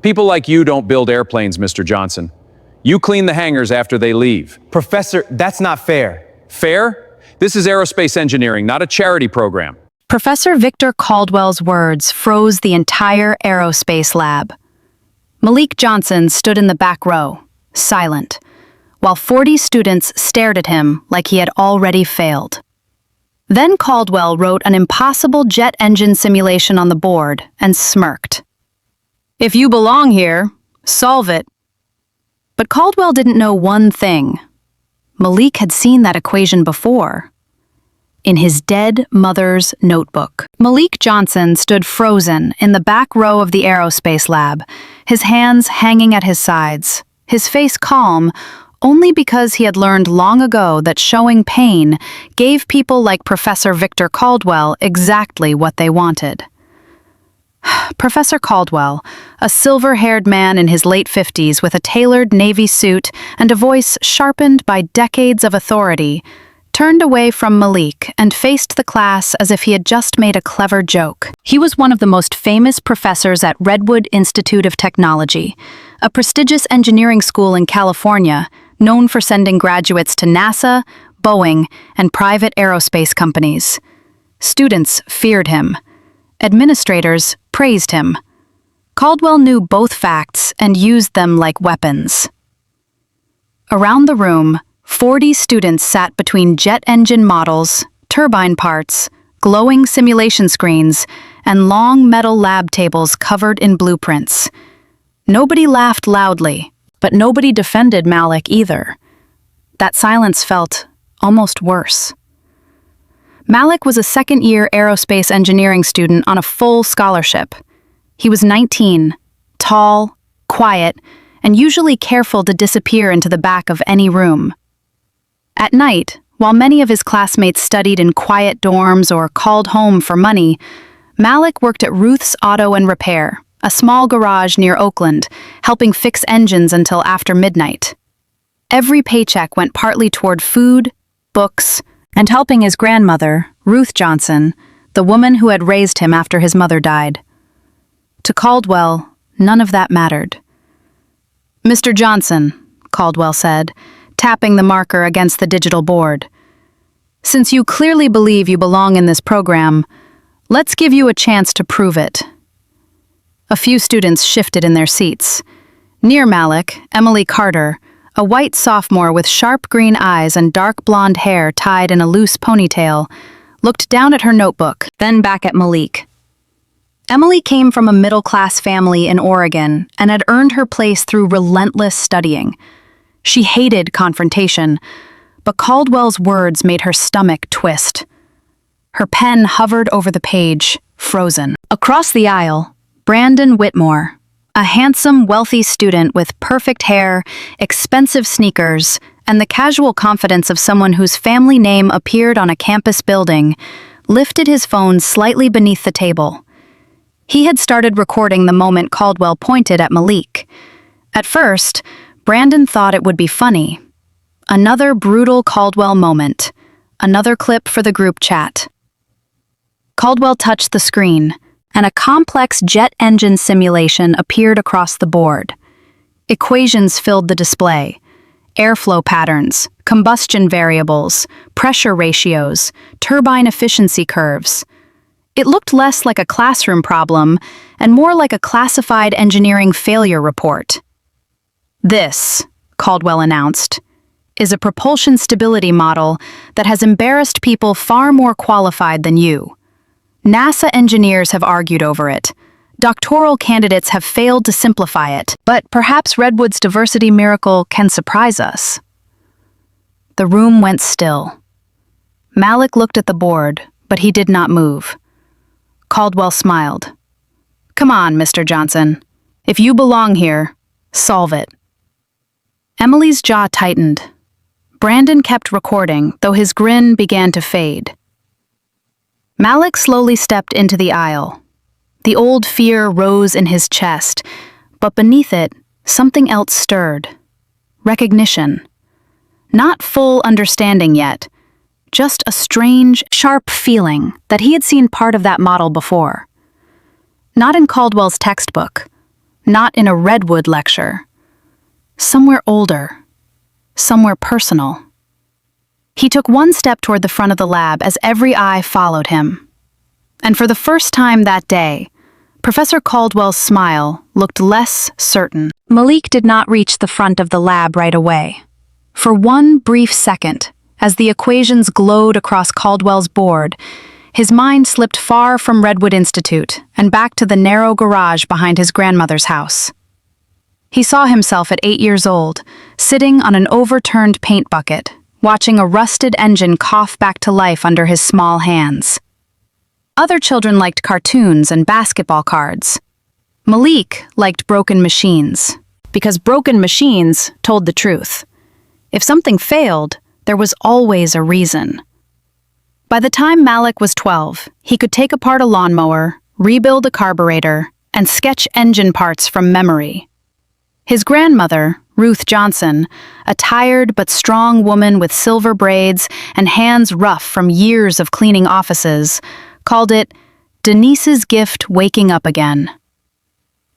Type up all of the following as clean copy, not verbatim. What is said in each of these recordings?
People like you don't build airplanes, Mr. Johnson. You clean the hangars after they leave. Professor, that's not fair. Fair? This is aerospace engineering, not a charity program. Professor Victor Caldwell's words froze the entire aerospace lab. Malik Johnson stood in the back row, silent, while 40 students stared at him like he had already failed. Then Caldwell wrote an impossible jet engine simulation on the board and smirked. "If you belong here, solve it." But Caldwell didn't know one thing. Malik had seen that equation before. In his dead mother's notebook. Malik Johnson stood frozen in the back row of the aerospace lab, his hands hanging at his sides, his face calm only because he had learned long ago that showing pain gave people like Professor Victor Caldwell exactly what they wanted. Professor Caldwell, a silver-haired man in his late 50s with a tailored navy suit and a voice sharpened by decades of authority, turned away from Malik and faced the class as if he had just made a clever joke. He was one of the most famous professors at Redwood Institute of Technology, a prestigious engineering school in California known for sending graduates to NASA, Boeing, and private aerospace companies. Students feared him. Administrators praised him. Caldwell knew both facts and used them like weapons. Around the room, 40 students sat between jet engine models, turbine parts, glowing simulation screens, and long metal lab tables covered in blueprints. Nobody laughed loudly, but nobody defended Malik either. That silence felt almost worse. Malik was a second-year aerospace engineering student on a full scholarship. He was 19, tall, quiet, and usually careful to disappear into the back of any room. At night, while many of his classmates studied in quiet dorms or called home for money, Malik worked at Ruth's Auto and Repair, a small garage near Oakland, helping fix engines until after midnight. Every paycheck went partly toward food, books, and helping his grandmother, Ruth Johnson, the woman who had raised him after his mother died. To Caldwell, none of that mattered. "Mr. Johnson," Caldwell said, tapping the marker against the digital board. "Since you clearly believe you belong in this program, let's give you a chance to prove it." A few students shifted in their seats. Near Malik, Emily Carter, a white sophomore with sharp green eyes and dark blonde hair tied in a loose ponytail, looked down at her notebook, then back at Malik. Emily came from a middle-class family in Oregon and had earned her place through relentless studying. She hated confrontation, but Caldwell's words made her stomach twist. Her pen hovered over the page, frozen. Across the aisle, Brandon Whitmore, a handsome, wealthy student with perfect hair, expensive sneakers, and the casual confidence of someone whose family name appeared on a campus building, lifted his phone slightly beneath the table. He had started recording the moment Caldwell pointed at Malik. At first, Brandon thought it would be funny. Another brutal Caldwell moment. Another clip for the group chat. Caldwell touched the screen, and a complex jet engine simulation appeared across the board. Equations filled the display. Airflow patterns, combustion variables, pressure ratios, turbine efficiency curves. It looked less like a classroom problem and more like a classified engineering failure report. "This," Caldwell announced, "is a propulsion stability model that has embarrassed people far more qualified than you. NASA engineers have argued over it. Doctoral candidates have failed to simplify it, but perhaps Redwood's diversity miracle can surprise us." The room went still. Malik looked at the board, but he did not move. Caldwell smiled. "Come on, Mr. Johnson. If you belong here, solve it." Emily's jaw tightened. Brandon kept recording, though his grin began to fade. Malik slowly stepped into the aisle. The old fear rose in his chest, but beneath it, something else stirred. Recognition. Not full understanding yet, just a strange, sharp feeling that he had seen part of that model before. Not in Caldwell's textbook, not in a redwood lecture. Somewhere older. Somewhere personal. He took one step toward the front of the lab as every eye followed him. And for the first time that day, Professor Caldwell's smile looked less certain. Malik did not reach the front of the lab right away. For one brief second, as the equations glowed across Caldwell's board, his mind slipped far from Redwood Institute and back to the narrow garage behind his grandmother's house. He saw himself at 8 years old, sitting on an overturned paint bucket, watching a rusted engine cough back to life under his small hands. Other children liked cartoons and basketball cards. Malik liked broken machines, because broken machines told the truth. If something failed, there was always a reason. By the time Malik was 12, he could take apart a lawnmower, rebuild a carburetor, and sketch engine parts from memory. His grandmother, Ruth Johnson, a tired but strong woman with silver braids and hands rough from years of cleaning offices, called it Denise's gift waking up again.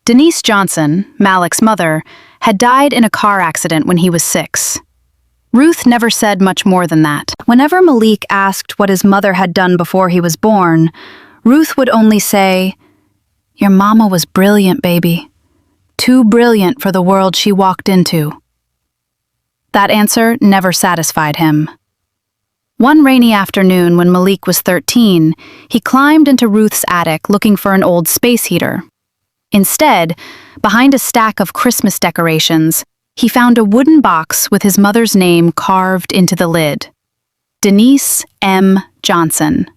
Denise Johnson, Malik's mother, had died in a car accident when he was 6. Ruth never said much more than that. Whenever Malik asked what his mother had done before he was born, Ruth would only say, "Your mama was brilliant, baby. Too brilliant for the world she walked into." That answer never satisfied him. One rainy afternoon when Malik was 13, he climbed into Ruth's attic looking for an old space heater. Instead, behind a stack of Christmas decorations, he found a wooden box with his mother's name carved into the lid. Denise M. Johnson.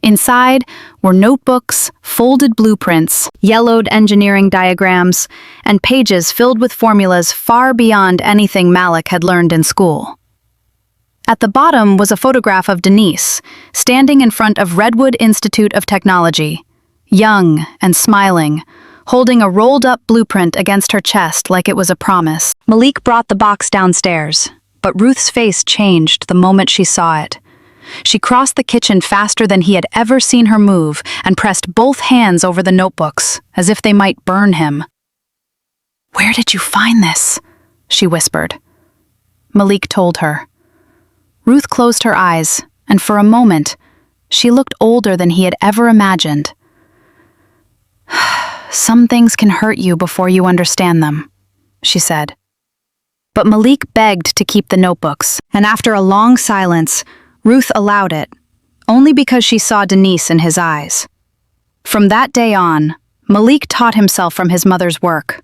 Inside were notebooks, folded blueprints, yellowed engineering diagrams, and pages filled with formulas far beyond anything Malik had learned in school. At the bottom was a photograph of Denise, standing in front of Redwood Institute of Technology, young and smiling, holding a rolled-up blueprint against her chest like it was a promise. Malik brought the box downstairs, but Ruth's face changed the moment she saw it. She crossed the kitchen faster than he had ever seen her move and pressed both hands over the notebooks, as if they might burn him. "Where did you find this?" she whispered. Malik told her. Ruth closed her eyes, and for a moment, she looked older than he had ever imagined. "Some things can hurt you before you understand them," she said. But Malik begged to keep the notebooks, and after a long silence, Ruth allowed it, only because she saw Denise in his eyes. From that day on, Malik taught himself from his mother's work.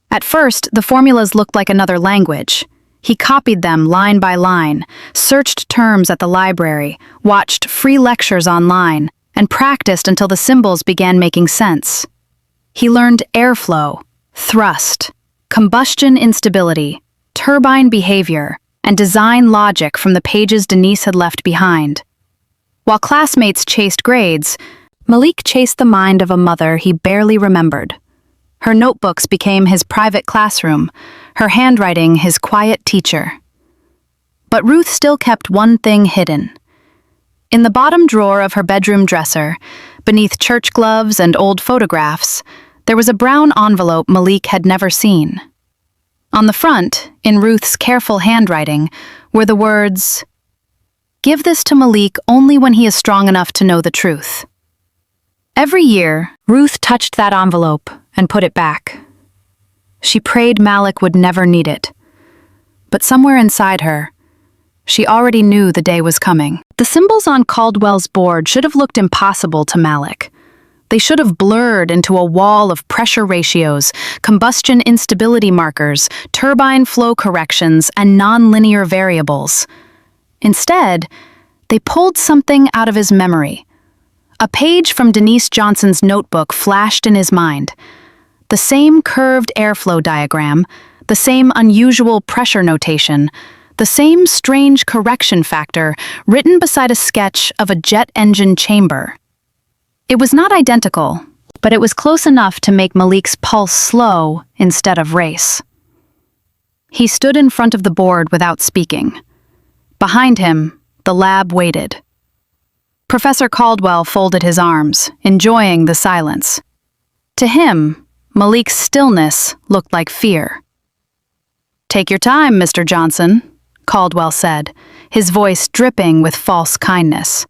At first, the formulas looked like another language. He copied them line by line, searched terms at the library, watched free lectures online, and practiced until the symbols began making sense. He learned airflow, thrust, combustion instability, turbine behavior, and design logic from the pages Denise had left behind. While classmates chased grades, Malik chased the mind of a mother he barely remembered. Her notebooks became his private classroom, her handwriting his quiet teacher. But Ruth still kept one thing hidden. In the bottom drawer of her bedroom dresser, beneath church gloves and old photographs, there was a brown envelope Malik had never seen. On the front, in Ruth's careful handwriting, were the words, "Give this to Malik only when he is strong enough to know the truth." Every year, Ruth touched that envelope and put it back. She prayed Malik would never need it. But somewhere inside her, she already knew the day was coming. The symbols on Caldwell's board should have looked impossible to Malik. They should have blurred into a wall of pressure ratios, combustion instability markers, turbine flow corrections, and nonlinear variables. Instead, they pulled something out of his memory. A page from Denise Johnson's notebook flashed in his mind. The same curved airflow diagram, the same unusual pressure notation, the same strange correction factor written beside a sketch of a jet engine chamber. It was not identical, but it was close enough to make Malik's pulse slow instead of race. He stood in front of the board without speaking. Behind him, the lab waited. Professor Caldwell folded his arms, enjoying the silence. To him, Malik's stillness looked like fear. "Take your time, Mr. Johnson," Caldwell said, his voice dripping with false kindness.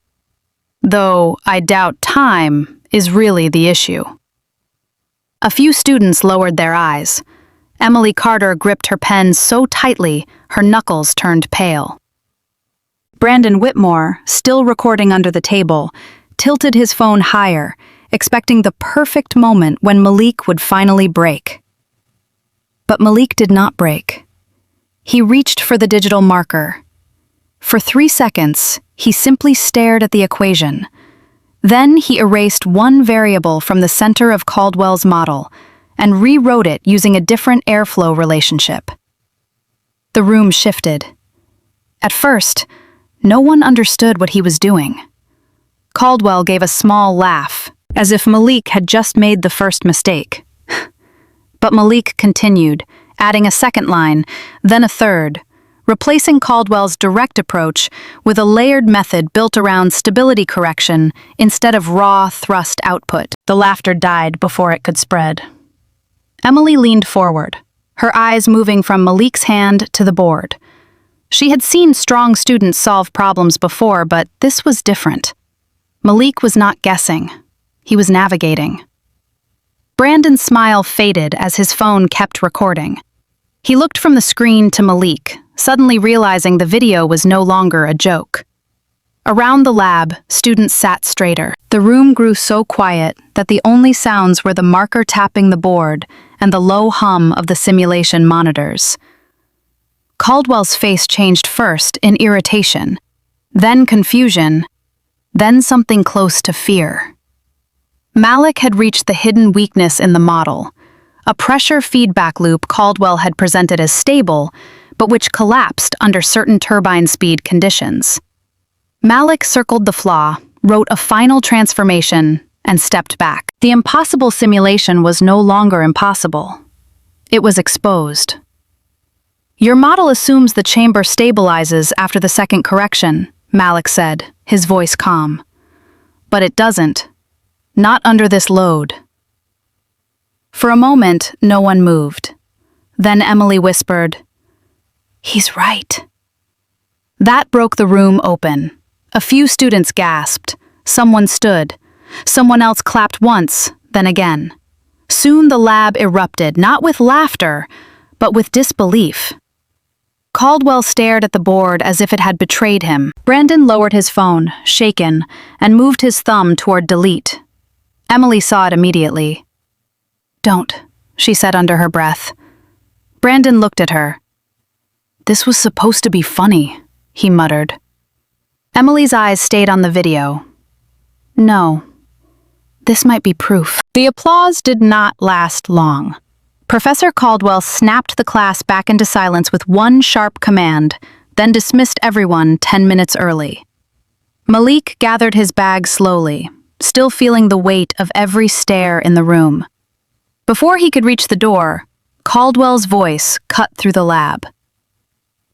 "Though I doubt time is really the issue." A few students lowered their eyes. Emily Carter gripped her pen so tightly her knuckles turned pale. Brandon Whitmore, still recording under the table, tilted his phone higher, expecting the perfect moment when Malik would finally break. But Malik did not break. He reached for the digital marker. For 3 seconds, he simply stared at the equation. Then he erased one variable from the center of Caldwell's model and rewrote it using a different airflow relationship. The room shifted. At first, no one understood what he was doing. Caldwell gave a small laugh, as if Malik had just made the first mistake. But Malik continued, adding a second line, then a third, replacing Caldwell's direct approach with a layered method built around stability correction instead of raw thrust output. The laughter died before it could spread. Emily leaned forward, her eyes moving from Malik's hand to the board. She had seen strong students solve problems before, but this was different. Malik was not guessing. He was navigating. Brandon's smile faded as his phone kept recording. He looked from the screen to Malik, suddenly realizing the video was no longer a joke. Around the lab, students sat straighter. The room grew so quiet that the only sounds were the marker tapping the board and the low hum of the simulation monitors. Caldwell's face changed first in irritation, then confusion, then something close to fear. Malik had reached the hidden weakness in the model, a pressure feedback loop Caldwell had presented as stable, but which collapsed under certain turbine speed conditions. Malik circled the flaw, wrote a final transformation, and stepped back. The impossible simulation was no longer impossible. It was exposed. "Your model assumes the chamber stabilizes after the second correction," Malik said, his voice calm. "But it doesn't. Not under this load." For a moment, no one moved. Then Emily whispered, "He's right." That broke the room open. A few students gasped. Someone stood. Someone else clapped once, then again. Soon the lab erupted, not with laughter, but with disbelief. Caldwell stared at the board as if it had betrayed him. Brandon lowered his phone, shaken, and moved his thumb toward delete. Emily saw it immediately. "Don't," she said under her breath. Brandon looked at her. "This was supposed to be funny," he muttered. Emily's eyes stayed on the video. "No, this might be proof." The applause did not last long. Professor Caldwell snapped the class back into silence with one sharp command, then dismissed everyone 10 minutes early. Malik gathered his bag slowly, still feeling the weight of every stare in the room. Before he could reach the door, Caldwell's voice cut through the lab.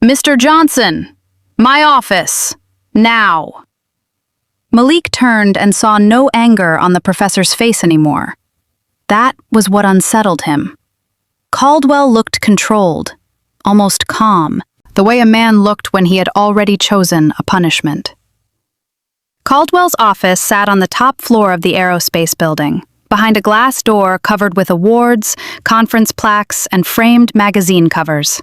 "Mr. Johnson, my office, now." Malik turned and saw no anger on the professor's face anymore. That was what unsettled him. Caldwell looked controlled, almost calm, the way a man looked when he had already chosen a punishment. Caldwell's office sat on the top floor of the aerospace building, behind a glass door covered with awards, conference plaques, and framed magazine covers.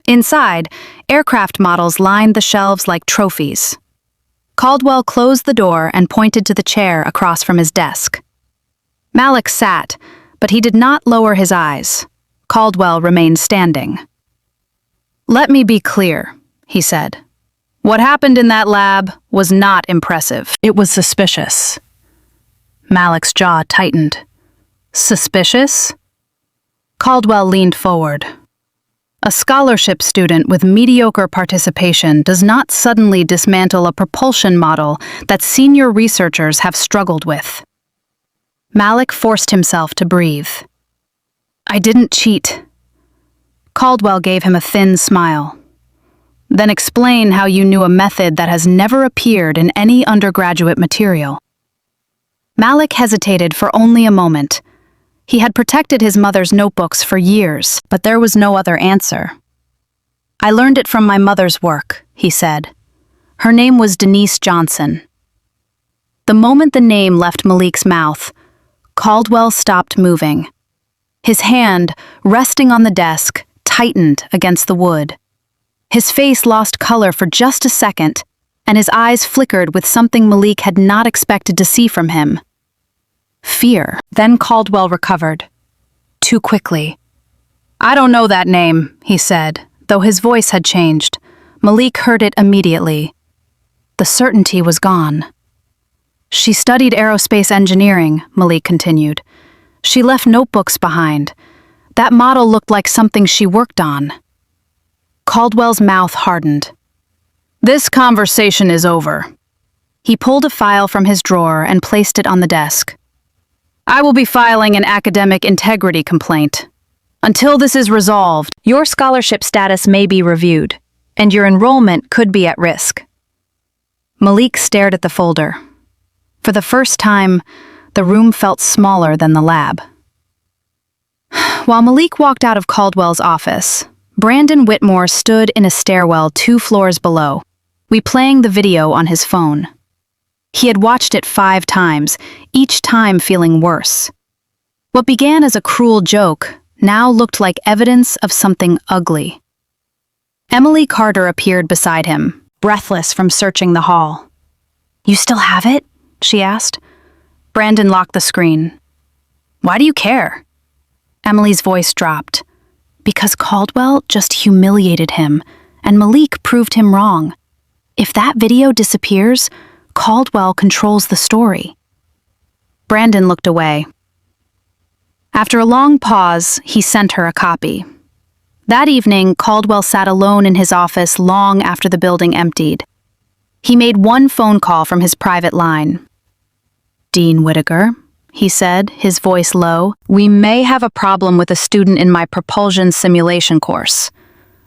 Inside, aircraft models lined the shelves like trophies. Caldwell closed the door and pointed to the chair across from his desk. Malik sat, but he did not lower his eyes. Caldwell remained standing. "Let me be clear," he said. "What happened in that lab was not impressive. It was suspicious." Malik's jaw tightened. "Suspicious?" Caldwell leaned forward. "A scholarship student with mediocre participation does not suddenly dismantle a propulsion model that senior researchers have struggled with." Malik forced himself to breathe. "I didn't cheat." Caldwell gave him a thin smile. "Then explain how you knew a method that has never appeared in any undergraduate material." Malik hesitated for only a moment. He had protected his mother's notebooks for years, but there was no other answer. "I learned it from my mother's work," he said. Her name was Denise Johnson. The moment the name left Malik's mouth, Caldwell stopped moving. His hand, resting on the desk, tightened against the wood. His face lost color for just a second, and his eyes flickered with something Malik had not expected to see from him. Fear. Then Caldwell recovered. Too quickly. "I don't know that name," he said, though his voice had changed. Malik heard it immediately. The certainty was gone. "She studied aerospace engineering," Malik continued. "She left notebooks behind. That model looked like something she worked on." Caldwell's mouth hardened. "This conversation is over." He pulled a file from his drawer and placed it on the desk. "I will be filing an academic integrity complaint. Until this is resolved, your scholarship status may be reviewed, and your enrollment could be at risk." Malik stared at the folder. For the first time, the room felt smaller than the lab. While Malik walked out of Caldwell's office, Brandon Whitmore stood in a stairwell 2 floors below, replaying the video on his phone. He had watched it 5 times, each time feeling worse. What began as a cruel joke now looked like evidence of something ugly. Emily Carter appeared beside him, breathless from searching the hall. "You still have it?" she asked. Brandon locked the screen. "Why do you care?" Emily's voice dropped. "Because Caldwell just humiliated him, and Malik proved him wrong. If that video disappears, Caldwell controls the story." Brandon looked away. After a long pause, he sent her a copy. That evening, Caldwell sat alone in his office long after the building emptied. He made one phone call from his private line. "Dean Whitaker," he said, his voice low, "we may have a problem with a student in my propulsion simulation course.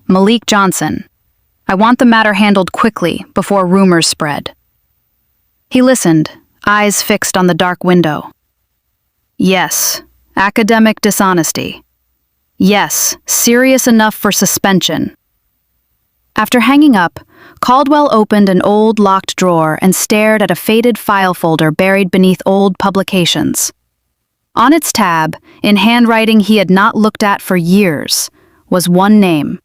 Malik Johnson. I want the matter handled quickly before rumors spread." He listened, eyes fixed on the dark window. "Yes, academic dishonesty. Yes, serious enough for suspension." After hanging up, Caldwell opened an old locked drawer and stared at a faded file folder buried beneath old publications. On its tab, in handwriting he had not looked at for years, was one name: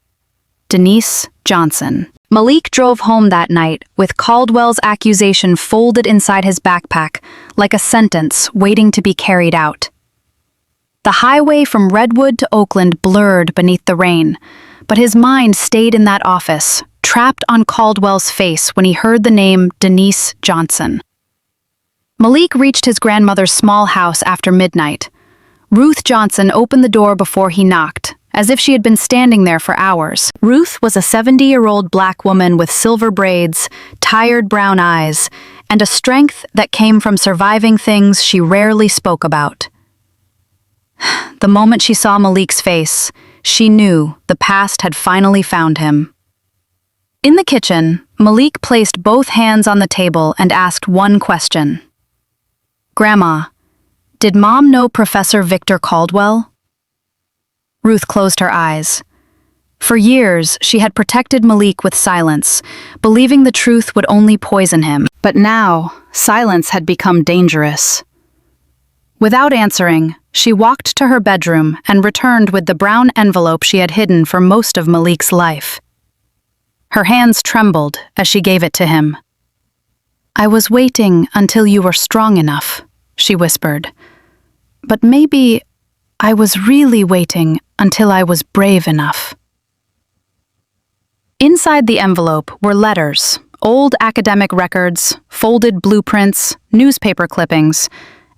Denise Johnson. Malik drove home that night with Caldwell's accusation folded inside his backpack like a sentence waiting to be carried out. The highway from Redwood to Oakland blurred beneath the rain, but his mind stayed in that office, trapped on Caldwell's face when he heard the name Denise Johnson. Malik reached his grandmother's small house after midnight. Ruth Johnson opened the door before he knocked, as if she had been standing there for hours. Ruth was a 70-year-old black woman with silver braids, tired brown eyes, and a strength that came from surviving things she rarely spoke about. The moment she saw Malik's face, she knew the past had finally found him. In the kitchen, Malik placed both hands on the table and asked one question. "Grandma, did Mom know Professor Victor Caldwell?" Ruth closed her eyes. For years, she had protected Malik with silence, believing the truth would only poison him. But now, silence had become dangerous. Without answering, she walked to her bedroom and returned with the brown envelope she had hidden for most of Malik's life. Her hands trembled as she gave it to him. "I was waiting until you were strong enough," she whispered. "But maybe I was really waiting until I was brave enough." Inside the envelope were letters, old academic records, folded blueprints, newspaper clippings,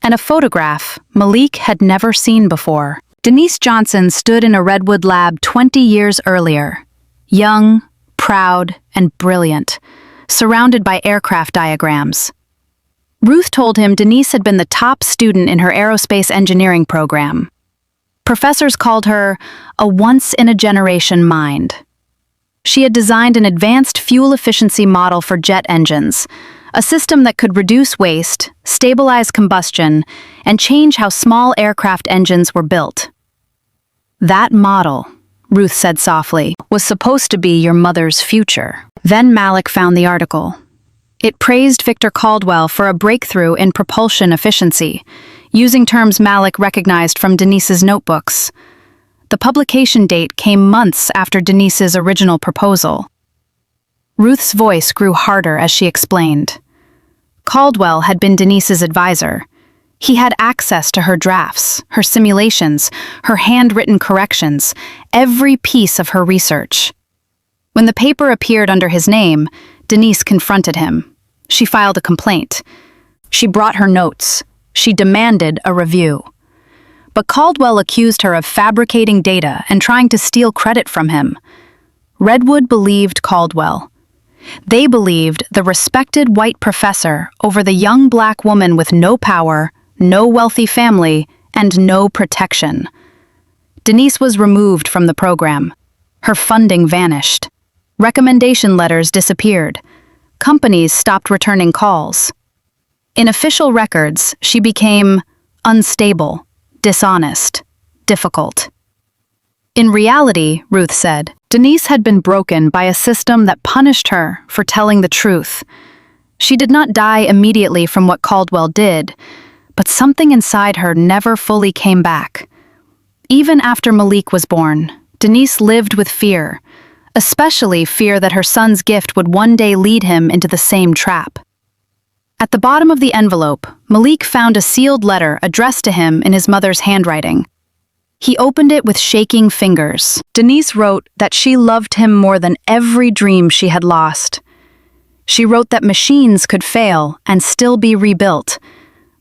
and a photograph Malik had never seen before. Denise Johnson stood in a Redwood lab 20 years earlier, young, proud, and brilliant, surrounded by aircraft diagrams. Ruth told him Denise had been the top student in her aerospace engineering program. Professors called her a once-in-a-generation mind. She had designed an advanced fuel efficiency model for jet engines, a system that could reduce waste, stabilize combustion, and change how small aircraft engines were built. That model, Ruth said softly, was supposed to be your mother's future. Then Malik found the article. It praised Victor Caldwell for a breakthrough in propulsion efficiency, using terms Malik recognized from Denise's notebooks. The publication date came months after Denise's original proposal. Ruth's voice grew harder as she explained. Caldwell had been Denise's advisor. He had access to her drafts, her simulations, her handwritten corrections, every piece of her research. When the paper appeared under his name, Denise confronted him. She filed a complaint. She brought her notes. She demanded a review. But Caldwell accused her of fabricating data and trying to steal credit from him. Redwood believed Caldwell. They believed the respected white professor over the young black woman with no power, no wealthy family, and no protection. Denise was removed from the program. Her funding vanished. Recommendation letters disappeared. Companies stopped returning calls. In official records, she became unstable, dishonest, difficult. In reality, Ruth said, Denise had been broken by a system that punished her for telling the truth. She did not die immediately from what Caldwell did, but something inside her never fully came back. Even after Malik was born, Denise lived with fear, especially fear that her son's gift would one day lead him into the same trap. At the bottom of the envelope, Malik found a sealed letter addressed to him in his mother's handwriting. He opened it with shaking fingers. Denise wrote that she loved him more than every dream she had lost. She wrote that machines could fail and still be rebuilt,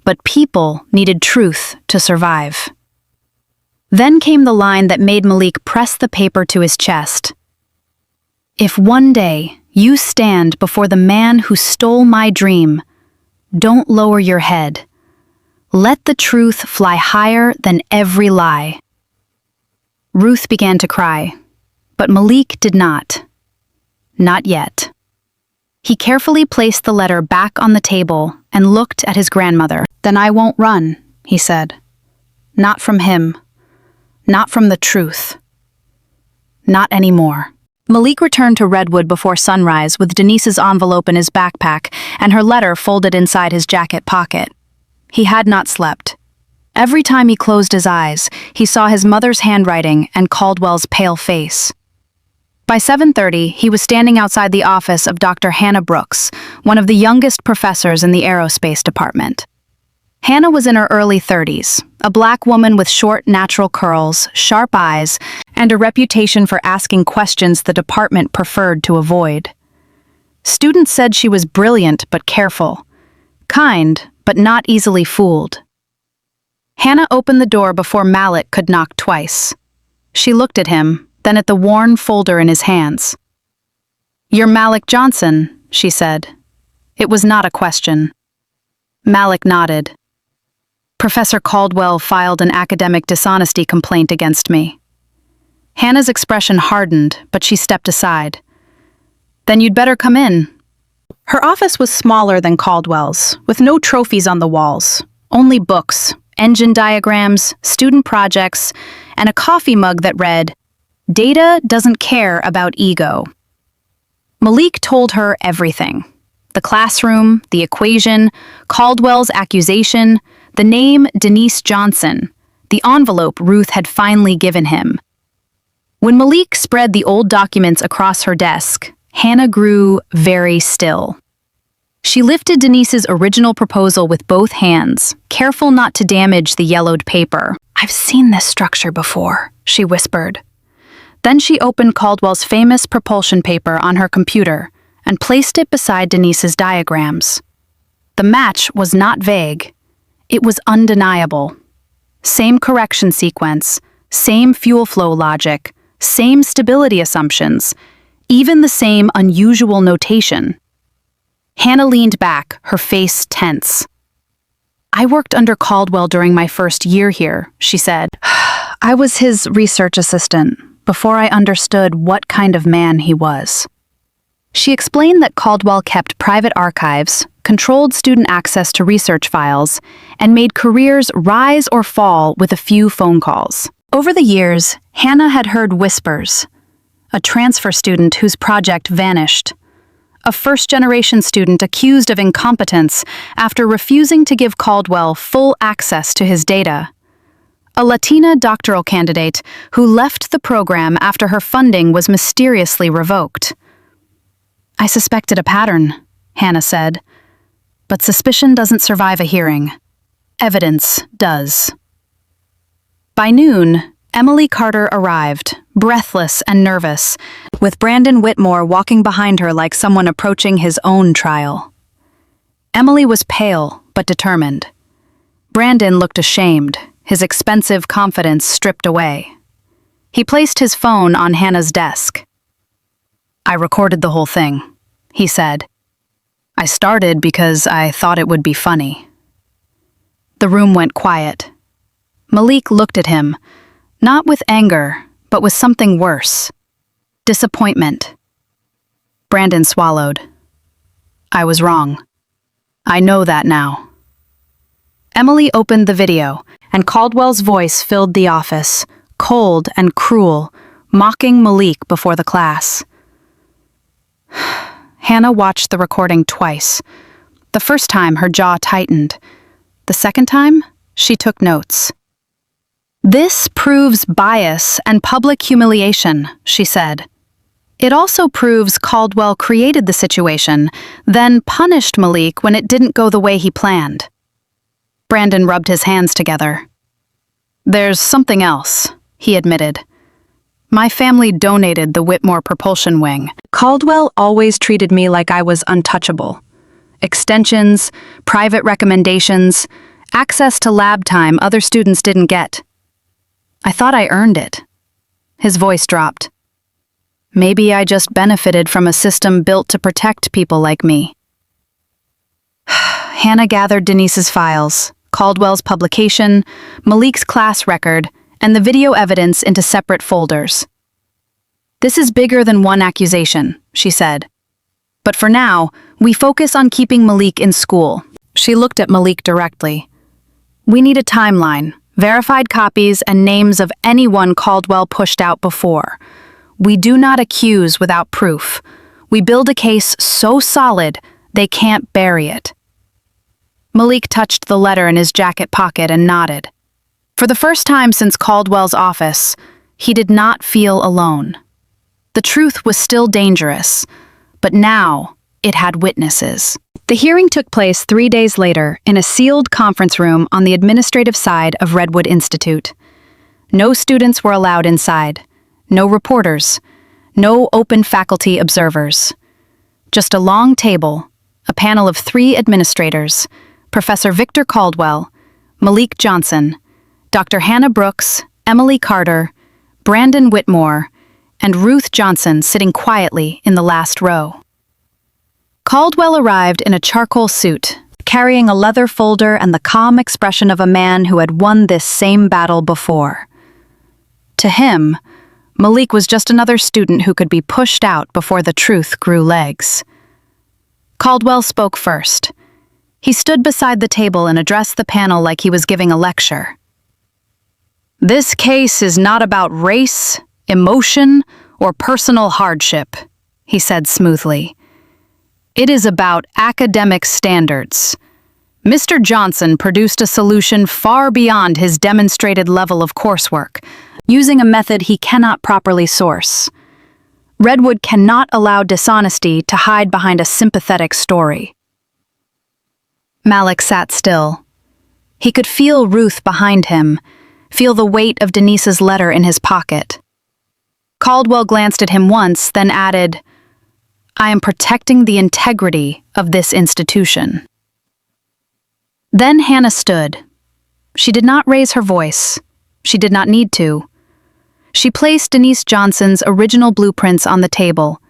but people needed truth to survive. Then came the line that made Malik press the paper to his chest. If one day you stand before the man who stole my dream, don't lower your head. Let the truth fly higher than every lie. Ruth began to cry, but Malik did not. Not yet. He carefully placed the letter back on the table and looked at his grandmother. Then I won't run, he said. Not from him. Not from the truth. Not anymore. Malik returned to Redwood before sunrise with Denise's envelope in his backpack and her letter folded inside his jacket pocket. He had not slept. Every time he closed his eyes, he saw his mother's handwriting and Caldwell's pale face. By 7:30, he was standing outside the office of Dr. Hannah Brooks, one of the youngest professors in the aerospace department. Hannah was in her early 30s, a black woman with short, natural curls, sharp eyes, and a reputation for asking questions the department preferred to avoid. Students said she was brilliant but careful, kind but not easily fooled. Hannah opened the door before Malik could knock twice. She looked at him, then at the worn folder in his hands. "You're Malik Johnson," she said. It was not a question. Malik nodded. "Professor Caldwell filed an academic dishonesty complaint against me." Hannah's expression hardened, but she stepped aside. "Then you'd better come in." Her office was smaller than Caldwell's, with no trophies on the walls, only books, engine diagrams, student projects, and a coffee mug that read, "Data doesn't care about ego." Malik told her everything. The classroom, the equation, Caldwell's accusation, the name Denise Johnson, the envelope Ruth had finally given him. When Malik spread the old documents across her desk, Hannah grew very still. She lifted Denise's original proposal with both hands, careful not to damage the yellowed paper. "I've seen this structure before," she whispered. Then she opened Caldwell's famous propulsion paper on her computer and placed it beside Denise's diagrams. The match was not vague. It was undeniable. Same correction sequence, same fuel flow logic, same stability assumptions, even the same unusual notation. Hannah leaned back, her face tense. "I worked under Caldwell during my first year here," she said. "I was his research assistant before I understood what kind of man he was." She explained that Caldwell kept private archives, controlled student access to research files, and made careers rise or fall with a few phone calls. Over the years, Hannah had heard whispers. A transfer student whose project vanished. A first-generation student accused of incompetence after refusing to give Caldwell full access to his data. A Latina doctoral candidate who left the program after her funding was mysteriously revoked. "I suspected a pattern," Hannah said. "But suspicion doesn't survive a hearing. Evidence does." By noon, Emily Carter arrived, breathless and nervous, with Brandon Whitmore walking behind her like someone approaching his own trial. Emily was pale but determined. Brandon looked ashamed, his expensive confidence stripped away. He placed his phone on Hannah's desk. "I recorded the whole thing," he said. "I started because I thought it would be funny." The room went quiet. Malik looked at him, not with anger, but with something worse. Disappointment. Brandon swallowed. "I was wrong. I know that now." Emily opened the video, and Caldwell's voice filled the office, cold and cruel, mocking Malik before the class. Hannah watched the recording twice. The first time, her jaw tightened. The second time, she took notes. "This proves bias and public humiliation," she said. "It also proves Caldwell created the situation, then punished Malik when it didn't go the way he planned." Brandon rubbed his hands together. "There's something else," he admitted. "My family donated the Whitmore propulsion wing. Caldwell always treated me like I was untouchable. Extensions, private recommendations, access to lab time other students didn't get. I thought I earned it." His voice dropped. "Maybe I just benefited from a system built to protect people like me." Hannah gathered Denise's files, Caldwell's publication, Malik's class record, and the video evidence into separate folders. "This is bigger than one accusation," she said. "But for now, we focus on keeping Malik in school." She looked at Malik directly. "We need a timeline, verified copies, and names of anyone Caldwell pushed out before. We do not accuse without proof. We build a case so solid, they can't bury it." Malik touched the letter in his jacket pocket and nodded. For the first time since Caldwell's office, he did not feel alone. The truth was still dangerous, but now it had witnesses. The hearing took place 3 days later in a sealed conference room on the administrative side of Redwood Institute. No students were allowed inside, no reporters, no open faculty observers. Just a long table, a panel of 3 administrators, Professor Victor Caldwell, Malik Johnson, Dr. Hannah Brooks, Emily Carter, Brandon Whitmore, and Ruth Johnson sitting quietly in the last row. Caldwell arrived in a charcoal suit, carrying a leather folder and the calm expression of a man who had won this same battle before. To him, Malik was just another student who could be pushed out before the truth grew legs. Caldwell spoke first. He stood beside the table and addressed the panel like he was giving a lecture. "This case is not about race, emotion, or personal hardship," he said smoothly. "It is about academic standards. Mr. Johnson produced a solution far beyond his demonstrated level of coursework, using a method he cannot properly source. Redwood cannot allow dishonesty to hide behind a sympathetic story." Malik sat still. He could feel Ruth behind him, feel the weight of Denise's letter in his pocket. Caldwell glanced at him once, then added, "I am protecting the integrity of this institution." Then Hannah stood. She did not raise her voice. She did not need to. She placed Denise Johnson's original blueprints on the table,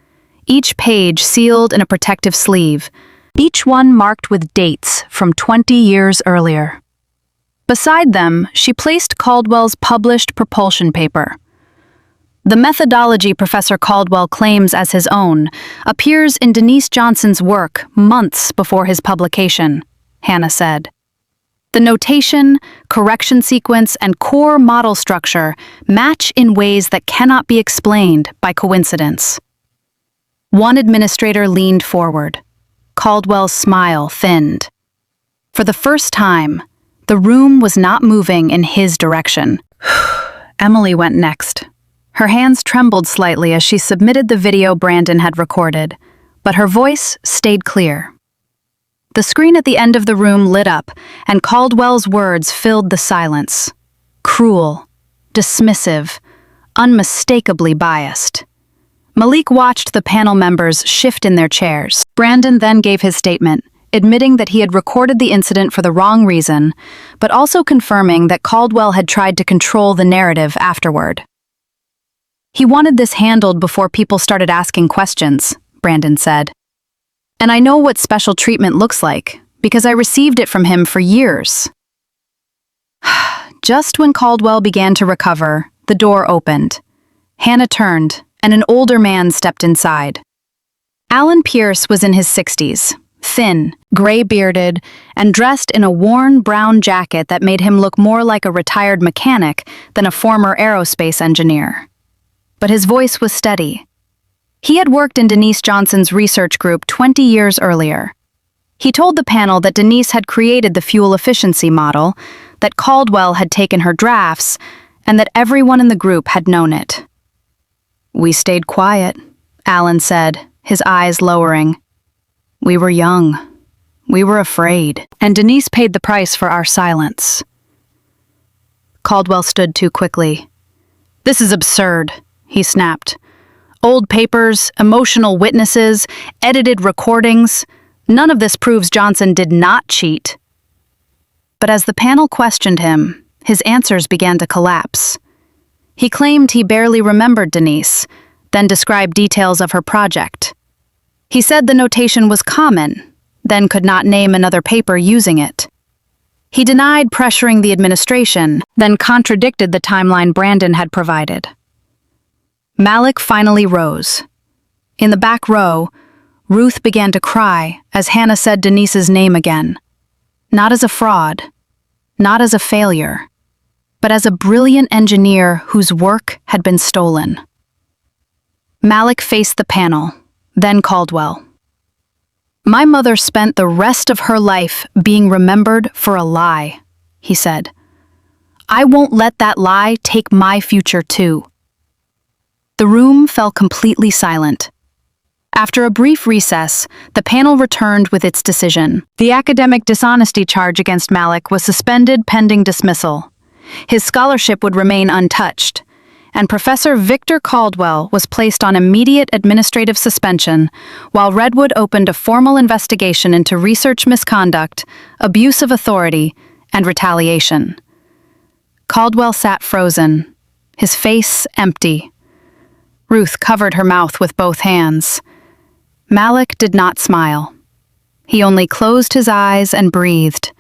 each page sealed in a protective sleeve, each one marked with dates from 20 years earlier. Beside them, she placed Caldwell's published propulsion paper. The methodology Professor Caldwell claims as his own appears in Denise Johnson's work months before his publication, Hannah said. The notation, correction sequence, and core model structure match in ways that cannot be explained by coincidence. One administrator leaned forward. Caldwell's smile thinned. For the first time, the room was not moving in his direction. Emily went next. Her hands trembled slightly as she submitted the video Brandon had recorded, but her voice stayed clear. The screen at the end of the room lit up, and Caldwell's words filled the silence. Cruel, dismissive, unmistakably biased. Malik watched the panel members shift in their chairs. Brandon then gave his statement, admitting that he had recorded the incident for the wrong reason, but also confirming that Caldwell had tried to control the narrative afterward. He wanted this handled before people started asking questions, Brandon said. And I know what special treatment looks like, because I received it from him for years. Just when Caldwell began to recover, the door opened. Hannah turned, and an older man stepped inside. Alan Pierce was in his 60s, thin, gray-bearded, and dressed in a worn brown jacket that made him look more like a retired mechanic than a former aerospace engineer. But his voice was steady. He had worked in Denise Johnson's research group 20 years earlier. He told the panel that Denise had created the fuel efficiency model, that Caldwell had taken her drafts, and that everyone in the group had known it. "We stayed quiet," Alan said, his eyes lowering. "We were young. We were afraid. And Denise paid the price for our silence." Caldwell stood too quickly. "This is absurd," he snapped. "Old papers, emotional witnesses, edited recordings. None of this proves Johnson did not cheat." But as the panel questioned him, his answers began to collapse. He claimed he barely remembered Denise, then described details of her project. He said the notation was common, then could not name another paper using it. He denied pressuring the administration, then contradicted the timeline Brandon had provided. Malik finally rose. In the back row, Ruth began to cry as Hannah said Denise's name again. Not as a fraud, not as a failure, but as a brilliant engineer whose work had been stolen. Malik faced the panel, then Caldwell. "My mother spent the rest of her life being remembered for a lie," he said. "I won't let that lie take my future too." The room fell completely silent. After a brief recess, the panel returned with its decision. The academic dishonesty charge against Malik was suspended pending dismissal. His scholarship would remain untouched, and Professor Victor Caldwell was placed on immediate administrative suspension, while Redwood opened a formal investigation into research misconduct, abuse of authority, and retaliation. Caldwell sat frozen, his face empty. Ruth covered her mouth with both hands. Malik did not smile. He only closed his eyes and breathed,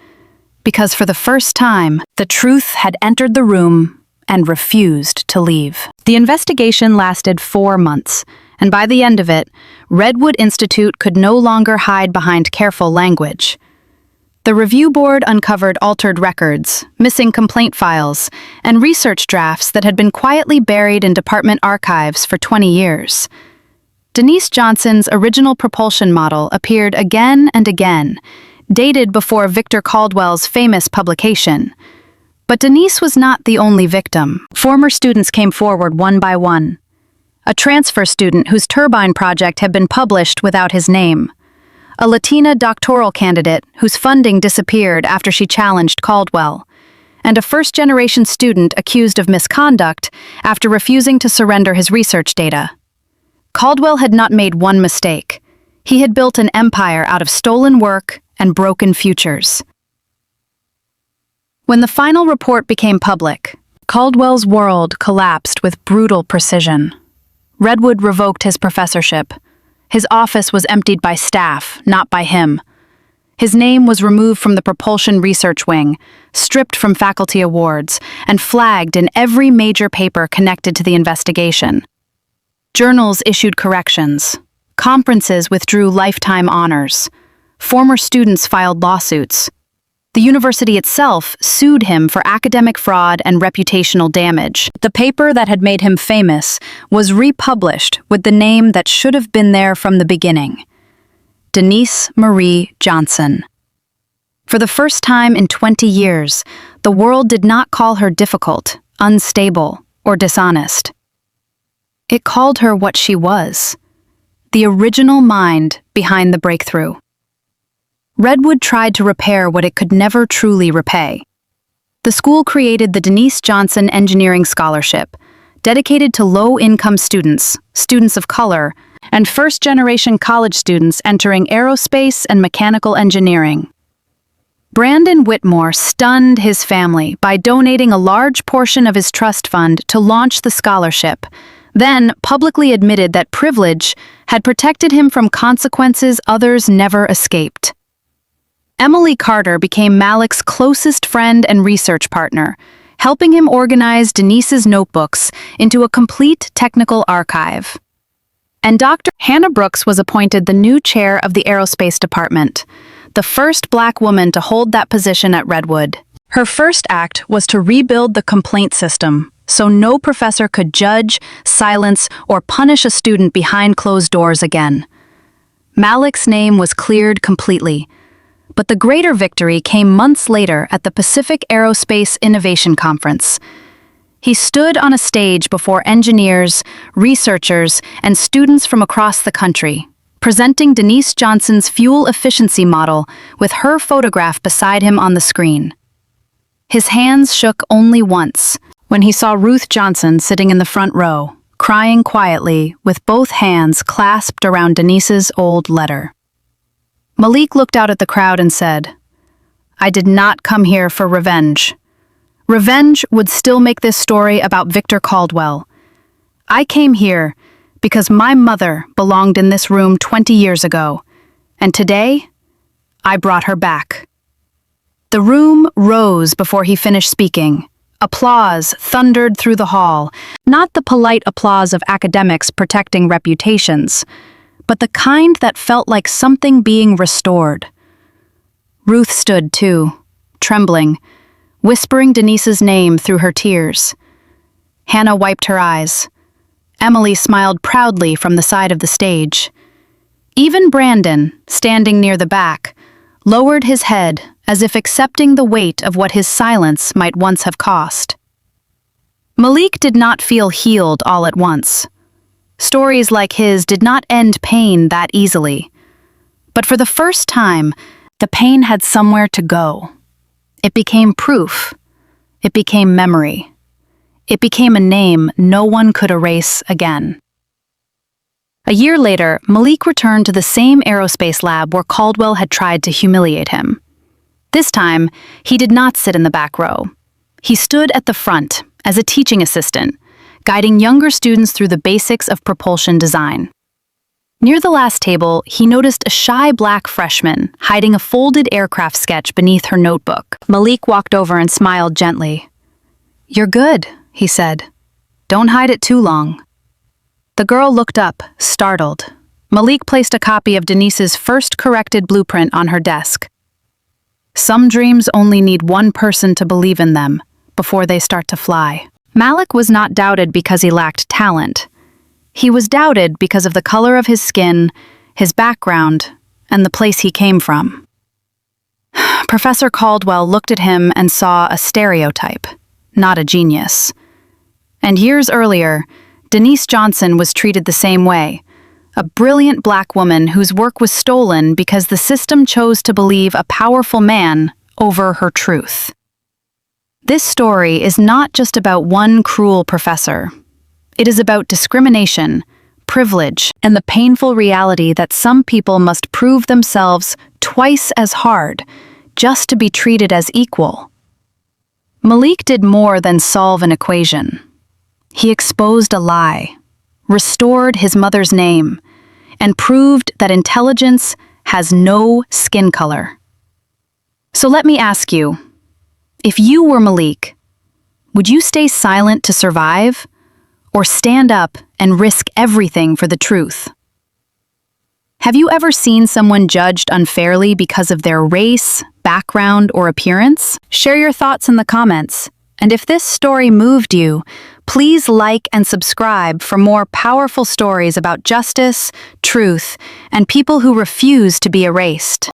because for the first time, the truth had entered the room and refused to leave. The investigation lasted 4 months, and by the end of it, Redwood Institute could no longer hide behind careful language. The review board uncovered altered records, missing complaint files, and research drafts that had been quietly buried in department archives for 20 years. Denise Johnson's original propulsion model appeared again and again, dated before Victor Caldwell's famous publication. But Denise was not the only victim. Former students came forward one by one. A transfer student whose turbine project had been published without his name. A Latina doctoral candidate whose funding disappeared after she challenged Caldwell. And a first-generation student accused of misconduct after refusing to surrender his research data. Caldwell had not made one mistake. He had built an empire out of stolen work and broken futures. When the final report became public, Caldwell's world collapsed with brutal precision. Redwood revoked his professorship. His office was emptied by staff, not by him. His name was removed from the propulsion research wing, stripped from faculty awards, and flagged in every major paper connected to the investigation. Journals issued corrections. Conferences withdrew lifetime honors. Former students filed lawsuits. The university itself sued him for academic fraud and reputational damage. The paper that had made him famous was republished with the name that should have been there from the beginning: Denise Marie Johnson. For the first time in 20 years, the world did not call her difficult, unstable, or dishonest. It called her what she was: the original mind behind the breakthrough. Redwood tried to repair what it could never truly repay. The school created the Denise Johnson Engineering Scholarship, dedicated to low-income students, students of color, and first-generation college students entering aerospace and mechanical engineering. Brandon Whitmore stunned his family by donating a large portion of his trust fund to launch the scholarship, then publicly admitted that privilege had protected him from consequences others never escaped. Emily Carter became Malik's closest friend and research partner, helping him organize Denise's notebooks into a complete technical archive. And Dr. Hannah Brooks was appointed the new chair of the aerospace department, the first Black woman to hold that position at Redwood. Her first act was to rebuild the complaint system, so no professor could judge, silence, or punish a student behind closed doors again. Malik's name was cleared completely, but the greater victory came months later at the Pacific Aerospace Innovation Conference. He stood on a stage before engineers, researchers, and students from across the country, presenting Denise Johnson's fuel efficiency model with her photograph beside him on the screen. His hands shook only once, when he saw Ruth Johnson sitting in the front row, crying quietly with both hands clasped around Denise's old letter. Malik looked out at the crowd and said, "I did not come here for revenge. Revenge would still make this story about Victor Caldwell. I came here because my mother belonged in this room 20 years ago, and today, I brought her back." The room rose before he finished speaking. Applause thundered through the hall, not the polite applause of academics protecting reputations, but the kind that felt like something being restored. Ruth stood too, trembling, whispering Denise's name through her tears. Hannah wiped her eyes. Emily smiled proudly from the side of the stage. Even Brandon, standing near the back, lowered his head as if accepting the weight of what his silence might once have cost. Malik did not feel healed all at once. Stories like his did not end pain that easily. But for the first time, the pain had somewhere to go. It became proof. It became memory. It became a name no one could erase again. A year later, Malik returned to the same aerospace lab where Caldwell had tried to humiliate him. This time, he did not sit in the back row. He stood at the front as a teaching assistant, guiding younger students through the basics of propulsion design. Near the last table, he noticed a shy Black freshman hiding a folded aircraft sketch beneath her notebook. Malik walked over and smiled gently. "You're good," he said. "Don't hide it too long." The girl looked up, startled. Malik placed a copy of Denise's first corrected blueprint on her desk. "Some dreams only need one person to believe in them before they start to fly." Malik was not doubted because he lacked talent. He was doubted because of the color of his skin, his background, and the place he came from. Professor Caldwell looked at him and saw a stereotype, not a genius. And years earlier, Denise Johnson was treated the same way, a brilliant Black woman whose work was stolen because the system chose to believe a powerful man over her truth. This story is not just about one cruel professor. It is about discrimination, privilege, and the painful reality that some people must prove themselves twice as hard just to be treated as equal. Malik did more than solve an equation. He exposed a lie, restored his mother's name, and proved that intelligence has no skin color. So let me ask you, if you were Malik, would you stay silent to survive, or stand up and risk everything for the truth? Have you ever seen someone judged unfairly because of their race, background, or appearance? Share your thoughts in the comments. And if this story moved you, please like and subscribe for more powerful stories about justice, truth, and people who refuse to be erased.